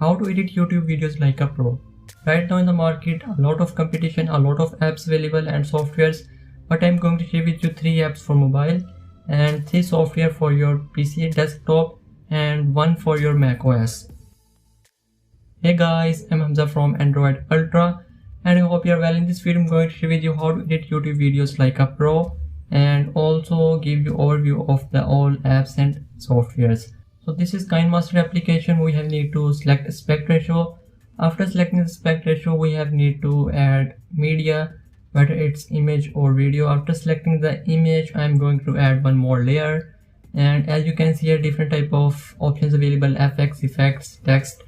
How to edit YouTube videos like a pro. Right now in the market, a lot of competition, a lot of apps available and softwares, but I'm going to share with you 3 apps for mobile and 3 software for your PC desktop and 1 for your macOS. Hey guys, I'm Hamza from Android Ultra and I hope you are well. In this video I'm going to share with you how to edit YouTube videos like a pro and also give you overview of the all apps and softwares. So this is KineMaster application. We have need to select aspect ratio. After selecting the aspect ratio, we have need to add media, whether it's image or video. After selecting the image, I'm going to add one more layer. And as you can see here, different type of options available: FX, effects, text,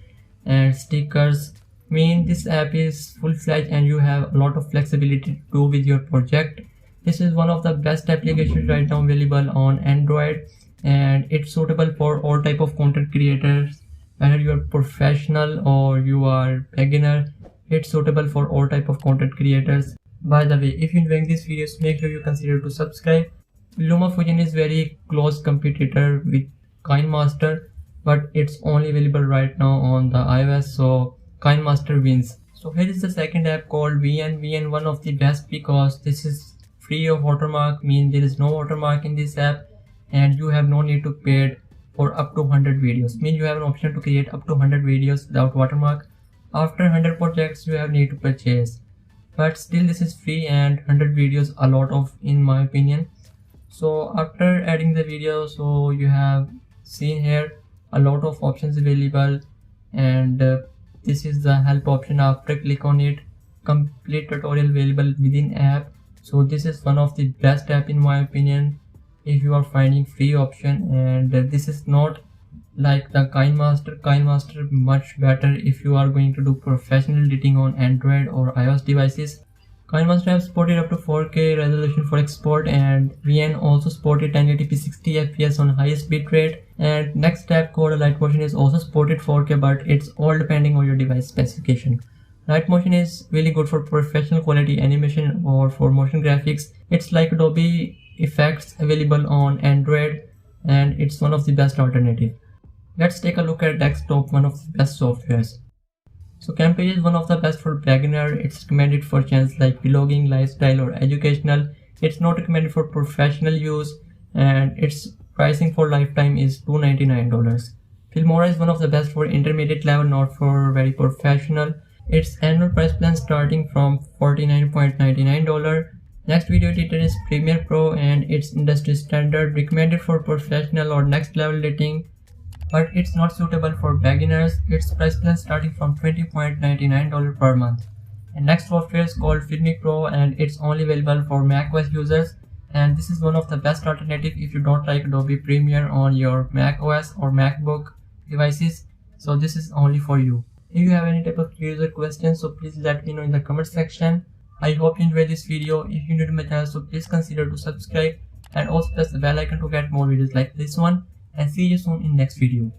and stickers. This app is full-fledged and you have a lot of flexibility to do with your project. This is one of the best applications right now available on Android, and it's suitable for all type of content creators. Whether you are professional or you are beginner, it's suitable for all type of content creators. By the way, if you're enjoying these videos, make sure you consider to subscribe. LumaFusion is very close competitor with KineMaster, but it's only available right now on the iOS, so KineMaster wins. So here is the second app called VN, one of the best because this is free of watermark, there is no watermark in this app, and you have no need to pay for up to 100 videos. You have an option to create up to 100 videos without watermark. After 100 projects, you have need to purchase, but still this is free and 100 videos a lot of, in my opinion. So after adding the video, so you have seen here a lot of options available, and this is the help option. After click on it, complete tutorial available within app. So this is one of the best app in my opinion if you are finding free option, and this is not like the KineMaster much better if you are going to do professional editing on Android or iOS devices. KineMaster have supported up to 4K resolution for export, and VN also supported 1080p 60 fps on highest bitrate. And next app called Alight Motion is also supported 4K, but it's all depending on your device specification. Alight Motion is really good for professional quality animation or for motion graphics. It's like Adobe effects available on Android, and it's one of the best alternative. Let's take a look at desktop, one of the best softwares. So Camtasia is one of the best for beginner. It's recommended for channels like vlogging, lifestyle or educational. It's not recommended for professional use, and its pricing for lifetime is $299. Filmora is one of the best for intermediate level, not for very professional. Its annual price plan starting from $49.99. Next video editor is Premiere Pro, and it's industry standard, recommended for professional or next level editing, but it's not suitable for beginners. Its price plan starting from $20.99 per month. And next software is called Fidmic Pro, and it's only available for macOS users, and this is one of the best alternative if you don't like Adobe Premiere on your macOS or MacBook devices. So this is only for you. If you have any type of user questions, so please let me know in the comment section. I hope you enjoyed this video. If you're new to my channel, so please consider to subscribe and also press the bell icon to get more videos like this one, and see you soon in next video.